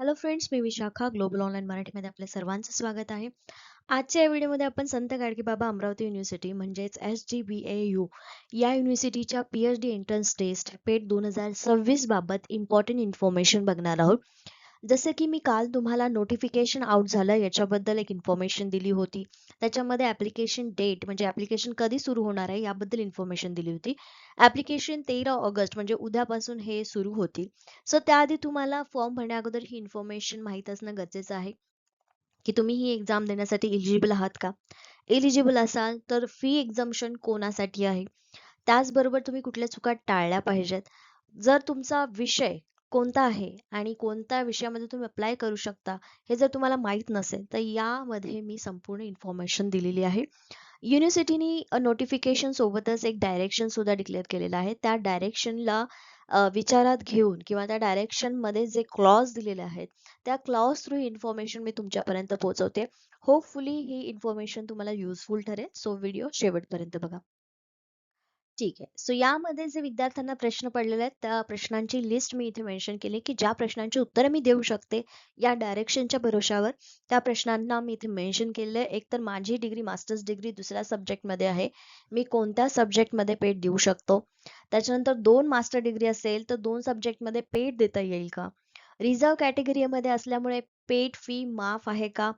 Hello friends, मी Vishakha global online मराठीमध्ये आपल्या सर्वांचं स्वागत आहे. आजच्या या व्हिडिओमध्ये आपण संत गाडगेबाबा अमरावती युनिव्हर्सिटी म्हणजेच SGBAU या युनिव्हर्सिटीच्या PhD एंट्रन्स टेस्ट पेट 2026 बाबत इम्पॉर्टंट इन्फॉर्मेशन बघणार आहोत. जसे की मी काल तुम्हाला नोटिफिकेशन आउट झालं याच्याबद्दल एक इन्फॉर्मेशन दिली होती. त्याच्यामध्ये ऍप्लिकेशन डेट म्हणजे ऍप्लिकेशन कधी सुरू होणार आहे याबद्दल इन्फॉर्मेशन दिली होती. ऍप्लिकेशन 13 ऑगस्ट म्हणजे उद्यापासून हे सुरू होतील. सो त्याआधी तुम्हाला फॉर्म भरण्या अगोदर ही इन्फॉर्मेशन माहीत असणं गरजेचं आहे की तुम्ही ही एक्झाम देण्यासाठी एलिजिबल आहात का. एलिजिबल असाल तर फी एक्झम्पशन कोणासाठी आहे, त्याचबरोबर तुम्ही कुठल्या चुका टाळल्या पाहिजेत. जर तुमचा विषय कोणता आहे आणि कोणत्या विषयामध्ये तुम्ही अप्लाय करू शकता हे जर तुम्हाला माहीत नसेल तर यामध्ये मी संपूर्ण इन्फॉर्मेशन दिलेली आहे. युनिव्हर्सिटीनी नोटिफिकेशन सोबतच एक डायरेक्शन सुद्धा डिक्लेअर केलेलं आहे. त्या डायरेक्शनला विचारात घेऊन किंवा त्या डायरेक्शन मध्ये जे क्लॉज दिलेले आहेत त्या क्लॉज थ्रू इन्फॉर्मेशन मी तुमच्यापर्यंत पोहोचवते. होपफुली ही इन्फॉर्मेशन तुम्हाला युजफुल ठरेल. सो व्हिडिओ शेवटपर्यंत बघा. ठीक आहे. सो यामध्ये जे विद्यार्थ्यांना प्रश्न पडलेले आहेत त्या प्रश्नांची लिस्ट मी इथे मेन्शन केली की ज्या प्रश्नांची उत्तरं मी देऊ शकते या डायरेक्शनच्या भरोशावर. त्या प्रश्नांना मी इथे मेन्शन केलेलं आहे. एक तर माझी डिग्री मास्टर्स डिग्री दुसऱ्या सब्जेक्टमध्ये आहे, मी कोणत्या सब्जेक्टमध्ये पेट देऊ शकतो. त्याच्यानंतर 2 मास्टर डिग्री असेल तर 2 सब्जेक्टमध्ये पेट देता येईल का. रिझर्व्ह कॅटेगरीमध्ये असल्यामुळे पेट फी माफ आहे का.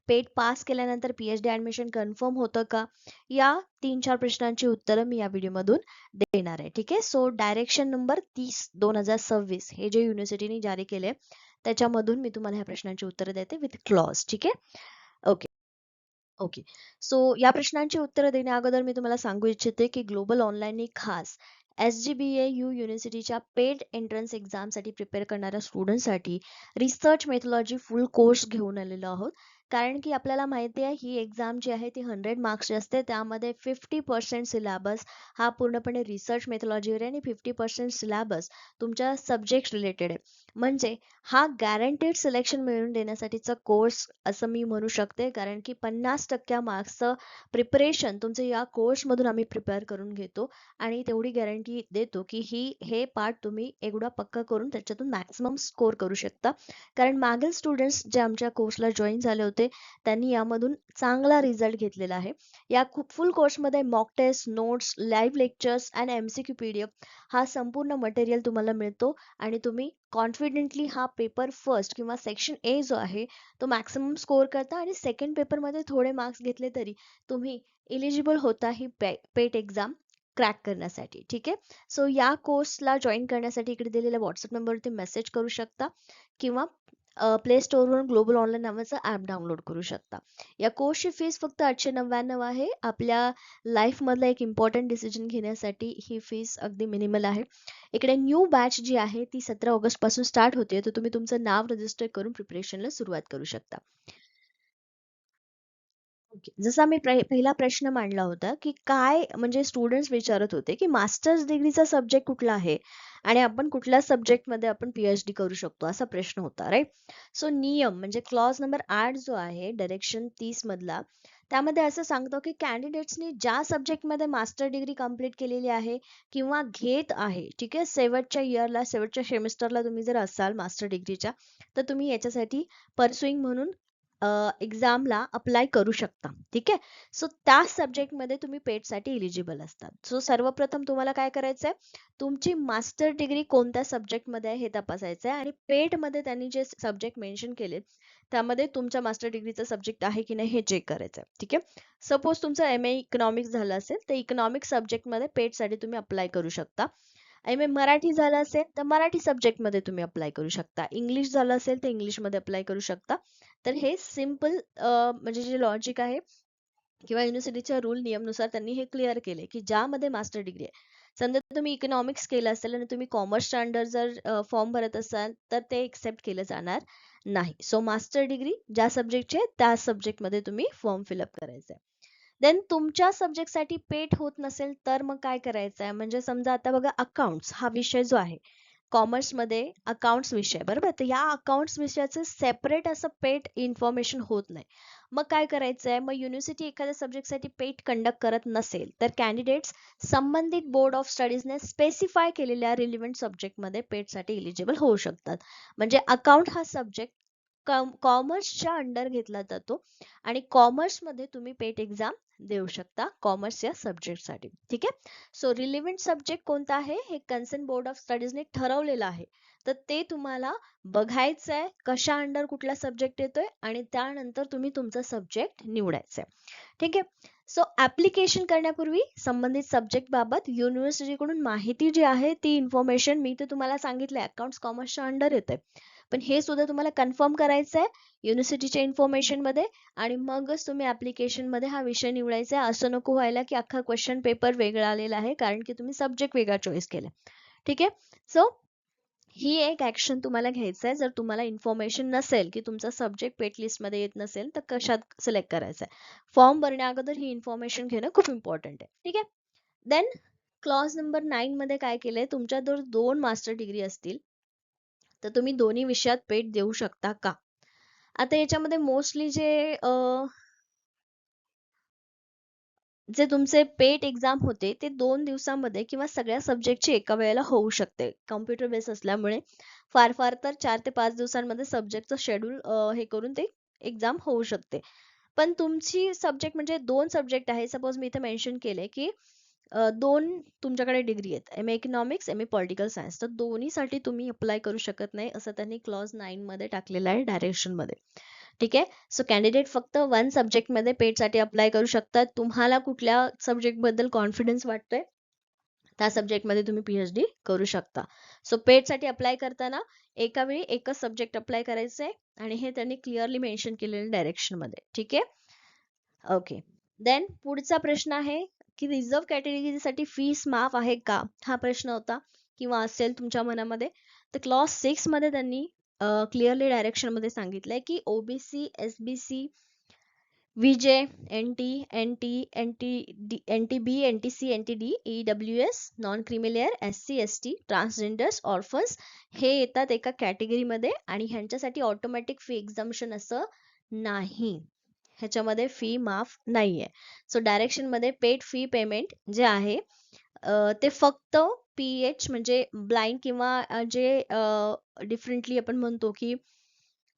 पेट पास केल्यानंतर PhD ऍडमिशन कन्फर्म होतं का. या 3-4 प्रश्नांची उत्तरं मी या व्हिडिओमधून देणार आहे. ठीक आहे. सो डायरेक्शन नंबर 30/2026 हे जे युनिव्हर्सिटीने जारी केले त्याच्यामधून मी तुम्हाला ह्या प्रश्नांची उत्तरं देते विथ क्लॉज. ठीक आहे. ओके. ओके. सो या प्रश्नांची उत्तरं देण्या अगोदर मी तुम्हाला सांगू इच्छिते की ग्लोबल ऑनलाईनने खास SGBAU युनिव्हर्सिटीच्या पेड एंट्रन्स एक्झामसाठी प्रिपेअर करणाऱ्या स्टुडंटसाठी रिसर्च मेथॉलॉजी फुल कोर्स घेऊन आलेलो आहोत. कारण की आपल्याला माहिती आहे ही एक्झाम जी आहे ती 100 मार्क्सची असते. त्यामध्ये 50% सिलेबस हा पूर्णपणे रिसर्च मेथॉलॉजीवर आहे आणि 50% सिलेबस तुमच्या सब्जेक्ट रिलेटेड आहे. म्हणजे हा गॅरंटेड सिलेक्शन मिळवून देण्यासाठीचा कोर्स असं मी म्हणू शकते. कारण की 50% मार्क्सचं प्रिपरेशन तुमचं या कोर्समधून आम्ही प्रिपेअर करून घेतो आणि तेवढी गॅरंटी देतो की हे पार्ट तुम्ही एकदा पक्का करून त्याच्यातून मॅक्सिमम स्कोर करू शकता. कारण मागील स्टुडंट्स जे आमच्या कोर्सला जॉईन झाले होते त्यांनी यामधून चांगला रिझल्ट घेतलेला आहे. या खूप फुल कोर्समध्ये mock test, notes, live lectures आणि MCQ PDF हा संपूर्ण मटेरियल तुम्हाला मिळतो आणि तुम्ही कॉन्फिडेंटली हा पेपर फर्स्ट किंवा सेक्शन ए जो आहे तो मॅक्सिमम स्कोर करता आणि सेकंड पेपरमध्ये थोडे मार्क्स घेतले तरी तुम्ही एलिजिबल होता ही पेट एक्झाम क्रॅक करण्यासाठी. ठीक आहे. सो या कोर्सला जॉईन करण्यासाठी इकडे दिलेल्या व्हॉट्सअप नंबरवरती मेसेज करू शकता किंवा प्ले स्टोअरवरून ग्लोबल ऑनलाईन नावाचं ॲप डाउनलोड करू शकता. या कोर्सची फीस फक्त 899 आहे. आपल्या लाईफमधला एक इम्पॉर्टंट डिसिजन घेण्यासाठी ही फीस अगदी मिनिमल आहे. इकडे न्यू बॅच जी आहे ती 17 ऑगस्ट पासून स्टार्ट होते. तर तुम्ही तुमचं नाव रजिस्टर करून प्रिपरेशनला सुरुवात करू शकता. ओके. जसा मी पहिला प्रश्न मांडला होता की काय म्हणजे स्टुडंट्स विचारत होते की मास्टर्स डिग्रीचा सब्जेक्ट कुठला आहे आणि आपण कुठल्या सब्जेक्टमध्ये आपण PhD करू शकतो असा प्रश्न होता, राईट. सो नियम म्हणजे क्लॉज नंबर 8 जो आहे डायरेक्शन 30 मधला त्यामध्ये असं सांगतो की कॅन्डिडेट्सनी ज्या सब्जेक्टमध्ये मास्टर डिग्री कंप्लीट केलेली आहे किंवा घेत आहे, ठीक आहे, शेवटच्या इयरला शेवटच्या सेमिस्टरला तुम्ही जर असाल मास्टर डिग्रीच्या तर तुम्ही याच्यासाठी परसुईंग म्हणून एक्झामला अप्लाय करू शकता. ठीक आहे. सो त्या सब्जेक्टमध्ये तुम्ही पेटसाठी एलिजिबल असतात. सो सर्वप्रथम तुम्हाला काय करायचंय, तुमची मास्टर डिग्री कोणत्या सब्जेक्टमध्ये आहे हे तपासायचं आहे आणि पेटमध्ये त्यांनी जे सब्जेक्ट मेन्शन केले त्यामध्ये तुमच्या मास्टर डिग्रीचा सब्जेक्ट आहे की नाही हे चेक करायचं आहे. ठीक आहे. सपोज तुमचं MA इकॉनॉमिक्स झालं असेल तर इकॉनॉमिक्स सब्जेक्टमध्ये पेटसाठी तुम्ही अप्लाय करू शकता. MA मराठी झालं असेल तर मराठी सब्जेक्टमध्ये तुम्ही अप्लाय करू शकता. इंग्लिश झालं असेल तर इंग्लिशमध्ये अप्लाय करू शकता. तर हे सिंपल म्हणजे जे लॉजिक आहे किंवा युनिव्हर्सिटीच्या रूल नियमनुसार त्यांनी हे क्लिअर केले की ज्यामध्ये मास्टर डिग्री आहे. समजा तुम्ही इकॉनॉमिक्स केलं असेल आणि तुम्ही कॉमर्सच्या अंडर जर फॉर्म भरत असाल तर ते एक्सेप्ट केलं जाणार नाही. सो मास्टर डिग्री ज्या सब्जेक्टची आहे त्या सब्जेक्टमध्ये तुम्ही फॉर्म फिलअप करायचा आहे. देन तुमच्या सब्जेक्टसाठी पेट होत नसेल तर मग काय करायचं आहे, म्हणजे समजा आता बघा अकाउंट्स हा विषय जो आहे कॉमर्समध्ये अकाउंट्स विषय, बरोबर? तर या अकाउंट्स विषयाचं सेपरेट असं पेट इन्फॉर्मेशन होत नाही. मग काय करायचं आहे? मग युनिव्हर्सिटी एखाद्या सब्जेक्टसाठी पेट कंडक्ट करत नसेल तर कॅन्डिडेट्स संबंधित बोर्ड ऑफ स्टडीजने स्पेसिफाय केलेल्या रिलिव्हंट सब्जेक्टमध्ये पेटसाठी इलिजिबल होऊ शकतात. म्हणजे अकाउंट हा सब्जेक्ट कॉमर्सच्या अंडर घेतला जातो आणि कॉमर्समध्ये तुम्ही पेट एक्झाम देऊ शकता कॉमर्स या सब्जेक्टसाठी. ठीक आहे. सो रिलिव्हंट सब्जेक्ट कोणता आहे हे कन्सर्न बोर्ड ऑफ स्टडीजने ठरवलेलं आहे. तर ते तुम्हाला बघायचं आहे कशा अंडर कुठला सब्जेक्ट येतोय आणि त्यानंतर तुम्ही तुमचा सब्जेक्ट निवडायचा आहे. ठीक आहे. सो ऍप्लिकेशन करण्यापूर्वी संबंधित सब्जेक्ट बाबत युनिव्हर्सिटीकडून माहिती जी आहे ती इन्फॉर्मेशन मी तर तुम्हाला सांगितलं अकाउंट्स कॉमर्सच्या अंडर येते, पण हे सुद्धा तुम्हाला कन्फर्म करायचं आहे युनिव्हर्सिटीच्या इन्फॉर्मेशन मध्ये आणि मगच तुम्ही ऍप्लिकेशन मध्ये हा विषय निवडायचा आहे. असं नको व्हायला की अख्खा क्वेश्चन पेपर वेगळा आलेला आहे कारण की तुम्ही सब्जेक्ट वेगळा चॉईस केला. ठीक आहे. सो ही एक ऍक्शन तुम्हाला घ्यायचं आहे जर तुम्हाला इन्फॉर्मेशन नसेल की तुमचा सब्जेक्ट पेट लिस्ट मध्ये येत नसेल तर कशात सिलेक्ट करायचं आहे. फॉर्म भरण्या अगोदर ही इन्फॉर्मेशन घेणं खूप इम्पॉर्टंट आहे. ठीक आहे. देन क्लॉज नंबर 9 मध्ये काय केलंय, तुमच्या जर 2 मास्टर डिग्री असतील तर तुम्ही दोन्ही विषयात पेट देऊ शकता का? आता याच्यामध्ये मोस्टली जे तुमचे पेट एक्झाम होते ते 2 दिवसामध्ये किंवा सगळ्या सब्जेक्टची एका वेळेला होऊ शकते. कॉम्प्युटर बेस असल्यामुळे फार फार तर 4 ते 5 दिवसांमध्ये सब्जेक्टचं शेड्यूल हे करून ते एक्झाम होऊ शकते. पण तुमची सब्जेक्ट म्हणजे 2 सब्जेक्ट आहे. सपोज मी इथे मेन्शन केले की 2 तुमच्याकडे डिग्री आहेत. M A economics, M A political science. तर दोन्हीसाठी तुम्ही अप्लाय करू शकत नाही असं त्यांनी क्लॉज 9 मध्ये टाकलेलं आहे डायरेक्शन मध्ये. ठीक आहे. सो कॅन्डिडेट फक्त 1 सब्जेक्ट मध्ये पेट साठी अप्लाय करू शकतात. तुम्हाला कुठल्या सब्जेक्ट बद्दल कॉन्फिडन्स वाटतोय त्या सब्जेक्ट मध्ये तुम्ही पीएचडी करू शकता. सो पेट साठी अप्लाय करताना एका वेळी एकच सब्जेक्ट अप्लाय करायचं आहे आणि हे त्यांनी क्लिअरली मेन्शन केलेलं डायरेक्शन मध्ये. ठीक आहे. ओके. देन पुढचा प्रश्न आहे की रिझर्व कॅटेगरीसाठी फीस माफ आहे का? हा प्रश्न होता किंवा असेल तुमच्या मनामध्ये. तर क्लॉज 6 मध्ये त्यांनी क्लिअरली डायरेक्शन मध्ये सांगितलंय की OBC, SBC, VJ, NT, NT, NTB, NTC, NTD, EWS, non creamy layer, SC, ST, transgenders, orphans हे येतात एका कॅटेगरीमध्ये आणि ह्यांच्यासाठी ऑटोमॅटिक फी एक्झम्पशन असं नाही. ह्याच्यामध्ये फी माफ नाहीये. सो डायरेक्शन मध्ये पेड फी पेमेंट जे आहे ते फक्त पीएच म्हणजे ब्लाइंड किंवा जे डिफरंटली आपण म्हणतो की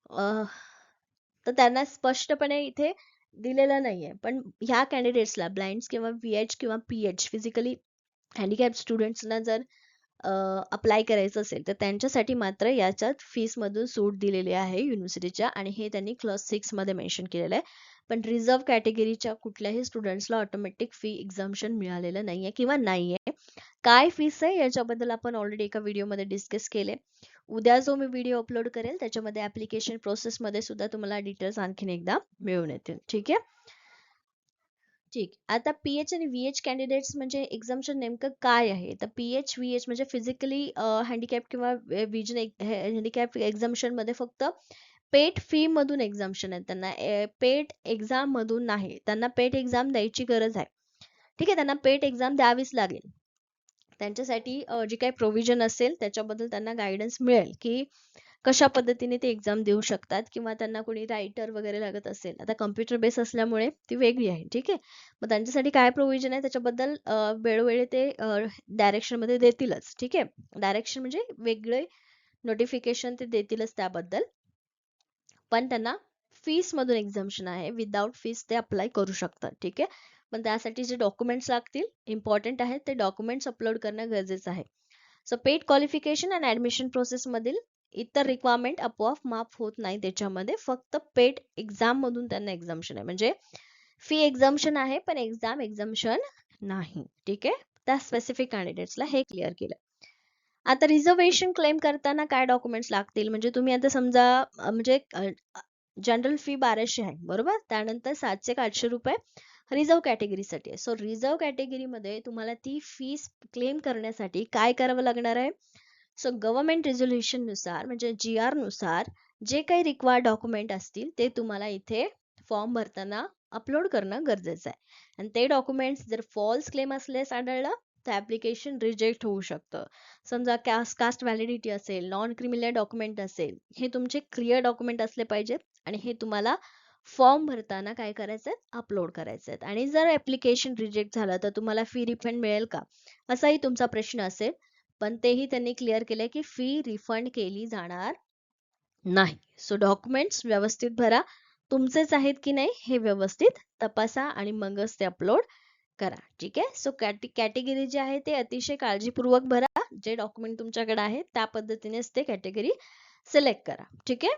तर त्यांना स्पष्टपणे इथे दिलेलं नाहीये. पण ह्या कॅन्डिडेट्सला ब्लाइंड किंवा व्हीएच किंवा पीएच फिजिकली हँडिकॅप स्टुडंट्सना जर अप्लाय करायचं असेल तर त्यांच्यासाठी मात्र याच्यात फीस मधून सूट दिलेली आहे युनिव्हर्सिटीच्या आणि हे त्यांनी क्लास 6 मध्ये मेन्शन केलेलं आहे. पण रिझर्व कॅटेगरीच्या कुठल्याही स्टुडंट्सला ऑटोमॅटिक फी एक्झाम्पशन मिळालेलं नाहीये किंवा नाहीये. काय फीस आहे याच्याबद्दल आपण ऑलरेडी एका व्हिडिओमध्ये डिस्कस केले. उद्या जो मी व्हिडिओ अपलोड करेल त्याच्यामध्ये ऍप्लिकेशन प्रोसेस मध्ये सुद्धा तुम्हाला डिटेल्स आणखीन एकदा मिळून येतील. ठीक आहे. ठीक. आता पीएच आणि व्हीएच कॅन्डिडेट्स म्हणजे एक्झाम्पशन नेमकं काय आहे? तर पीएच, व्हीएच म्हणजे फिजिकली हँडिकॅप किंवा विजन हँडिकॅप एक्झाम्पशन मध्ये फक्त पेट फी मधून एक्झाम्पशन आहे. त्यांना पेट एक्झाम मधून नाही. त्यांना पेट एक्झाम द्यायची गरज आहे. ठीक आहे. त्यांना पेट एक्झाम द्यावीच लागेल. त्यांच्यासाठी जी काही प्रोव्हिजन असेल त्याच्याबद्दल त्यांना गायडन्स मिळेल की कशा पद्धतीने ते एक्झाम देऊ शकतात किंवा त्यांना कोणी रायटर वगैरे लागत असेल. आता कम्प्युटर बेस असल्यामुळे ती वेगळी आहे. ठीक आहे. मग त्यांच्यासाठी काय प्रोव्हिजन आहे त्याच्याबद्दल वेळोवेळी ते डायरेक्शन मध्ये देतीलच. ठीक आहे. डायरेक्शन म्हणजे वेगळे नोटिफिकेशन ते देतीलच त्याबद्दल. पण त्यांना फीस मधून एक्झाम्पशन आहे. विदाउट फीस ते अप्लाय करू शकतात. ठीक आहे. पण त्यासाठी जे डॉक्युमेंट्स लागतील इम्पॉर्टंट आहेत ते डॉक्युमेंट्स अपलोड करणं गरजेचं आहे. सो पेड क्वालिफिकेशन आणि ऍडमिशन प्रोसेस मधील इतर रिक्वायरमेंट आपोआप माफ होत नाही. त्याच्यामध्ये फक्त पेड एक्झाम मधून त्यांना एक्झाम्पशन आहे. म्हणजे फी एक्झाम्पशन आहे पण एक्झाम एक्झाम्पशन नाही. ठीक आहे. त्या स्पेसिफिक कॅन्डिडेट्सला हे क्लिअर केलं. आता रिझर्वेशन क्लेम करताना काय डॉक्युमेंट्स लागतील? म्हणजे तुम्ही आता समजा म्हणजे जनरल फी 1200 आहे बरोबर. त्यानंतर 700 का 800 रुपये रिझर्व कॅटेगरीसाठी आहे. सो रिझर्व कॅटेगरीमध्ये तुम्हाला ती फीस क्लेम करण्यासाठी काय करावं लागणार आहे? सो गव्हर्नमेंट रेझोल्युशन नुसार म्हणजे GR नुसार जे काही रिक्वायर्ड डॉक्युमेंट असतील ते तुम्हाला इथे फॉर्म भरताना अपलोड करणं गरजेचं आहे. आणि ते डॉक्युमेंट्स जर फॉल्स क्लेम असल्यास आढळलं तर ॲप्लिकेशन रिजेक्ट होऊ शकतं. समजा कास्ट व्हॅलिडिटी असेल, नॉन क्रिमिनल डॉक्युमेंट असेल, हे तुमचे क्लिअर डॉक्युमेंट असले पाहिजेत आणि हे तुम्हाला फॉर्म भरताना काय करायचं आहे, अपलोड करायचे आहेत. आणि जर ॲप्लिकेशन रिजेक्ट झालं तर तुम्हाला फी रिफंड मिळेल का, असाही तुमचा प्रश्न असेल. पण तेही त्यांनी क्लिअर केलंय की फी रिफंड केली जाणार नाही. सो डॉक्युमेंट्स व्यवस्थित भरा, तुमचेच आहेत की नाही हे व्यवस्थित तपासा आणि मगच ते अपलोड करा. ठीक आहे. सो कॅटेगरी जे आहे ते अतिशय काळजीपूर्वक भरा. जे डॉक्युमेंट तुमच्याकडे आहे त्या पद्धतीनेच ते कॅटेगरी सिलेक्ट करा. ठीक आहे.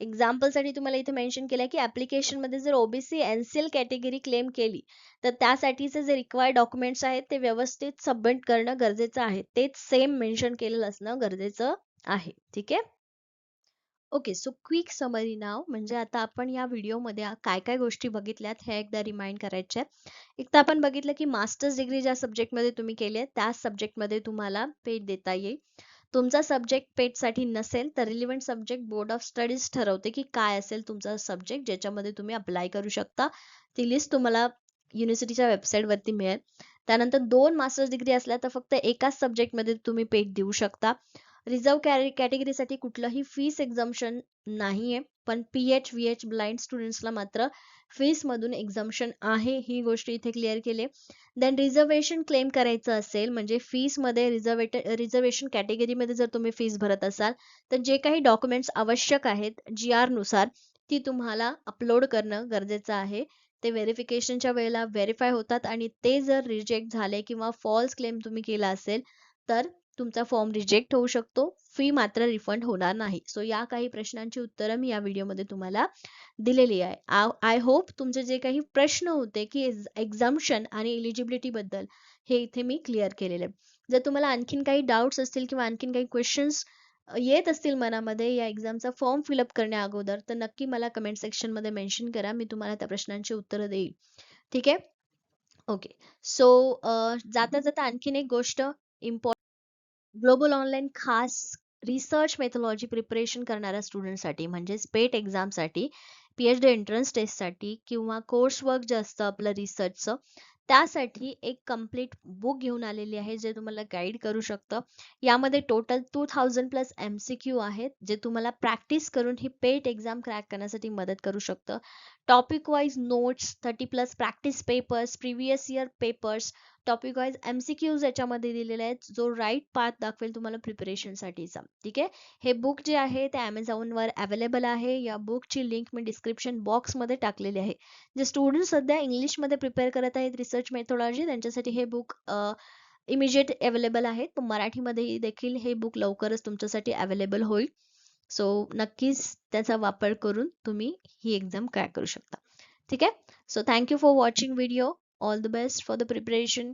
एक्झाम्पल साठी तुम्हाला इथे मेन्शन केलंय की ऍप्लिकेशन मध्ये जर ओबीसी एनसीएल कॅटेगरी क्लेम केली तर त्यासाठीचे जे रिक्वायर्ड डॉक्युमेंट्स आहेत ते व्यवस्थित सबमिट करणं गरजेचं आहे. तेच सेम मेन्शन केलेलं असणं गरजेचं आहे. ठीक आहे. ओके, सो क्विक समरी नाव म्हणजे आता आपण या व्हिडिओमध्ये काय काय गोष्टी बघितल्यात हे एकदा रिमाइंड करायच्या आहेत. एक तर आपण बघितलं की मास्टर्स डिग्री ज्या सब्जेक्टमध्ये तुम्ही केली आहे त्याच सब्जेक्टमध्ये तुम्हाला पेट देता येईल. तुमचा सब्जेक्ट पेटसाठी नसेल तर relevant subject board of studies ठरवते की काय असेल तुमचा सब्जेक्ट ज्याच्यामध्ये तुम्ही अप्लाय करू शकता. ती लिस्ट तुम्हाला युनिव्हर्सिटीच्या वेबसाईटवरती मिळेल. त्यानंतर 2 मास्टर्स डिग्री असल्या तर फक्त एकाच सब्जेक्टमध्ये तुम्ही पेट देऊ शकता. रिझर्व कॅटेगरीसाठी कुठलंही फीस एक्झम्पशन नाहीये, पण पीएच व्हीएच ब्लाइंड स्टुडंट्सला मात्र फीस मधून एक्झम्पशन आहे, ही गोष्ट इथे क्लिअर केली. देन रिझर्वेशन क्लेम करायचं असेल म्हणजे फीस मध्ये रिझर्वेशन कॅटेगरीमध्ये जर तुम्ही फीस भरत असाल तर जे काही डॉक्युमेंट्स आवश्यक आहेत जी आर नुसार ती तुम्हाला अपलोड करणं गरजेचं आहे. ते व्हेरिफिकेशनच्या वेळेला व्हेरीफाय होतात आणि ते जर रिजेक्ट झाले किंवा फॉल्स क्लेम तुम्ही केला असेल तर तुमचा फॉर्म रिजेक्ट होऊ शकतो. फी मात्र रिफंड होणार नाही. सो या काही प्रश्नांची उत्तरं मी या व्हिडिओमध्ये तुम्हाला दिलेली आहे. आय होप तुमचे जे काही प्रश्न होते की एक्झाम्पशन आणि एलिजिबिलिटी बद्दल हे इथे मी क्लिअर केलेले. जर तुम्हाला आणखीन काही डाऊट्स असतील किंवा आणखीन काही क्वेश्चन्स येत असतील मनामध्ये या एक्झामचा फॉर्म फिलअप करण्या अगोदर तर नक्की मला कमेंट सेक्शन मध्ये मेन्शन करा. मी तुम्हाला त्या प्रश्नांची उत्तरं देईल. ठीक आहे. ओके. सो जाता जाता आणखीन एक गोष्ट इम्पॉर्टंट, ग्लोबल ऑनलाईन खास रिसर्च मेथॉलॉजी प्रिपरेशन करणाऱ्या स्टुडंटसाठी म्हणजेच पेट एक्झामसाठी, पीएचडी एंट्रन्स टेस्टसाठी किंवा कोर्स वर्क जे असतं आपलं रिसर्चचं त्यासाठी एक कम्प्लीट बुक घेऊन आलेली आहे जे तुम्हाला गाईड करू शकतं. यामध्ये टोटल 2000+ MCQ आहेत जे तुम्हाला प्रॅक्टिस करून ही पेट एक्झाम क्रॅक करण्यासाठी मदत करू शकतं. Topic wise notes, 30+ practice papers, previous year papers, topic wise MCQs याच्यामध्ये दिलेले आहेत जो राईट पाथ दाखवेल तुम्हाला प्रिपरेशनसाठीचा. ठीक आहे. हे बुक जे आहे ते ॲमेझॉनवर अवेलेबल आहे. या बुकची लिंक मी डिस्क्रिप्शन बॉक्समध्ये टाकलेली आहे. जे स्टुडंट सध्या इंग्लिशमध्ये प्रिपेअर करत आहेत रिसर्च मेथॉलॉजी त्यांच्यासाठी हे बुक इमिजिएट अवेलेबल आहे. तो मराठीमध्ये देखील हे बुक लवकरच तुमच्यासाठी अवेलेबल होईल. सो नक्कीच त्याचा वापर करून तुम्ही ही एक्झाम क्रॅक करू शकता. ठीक आहे. So thank you for watching video. All the best for the preparation.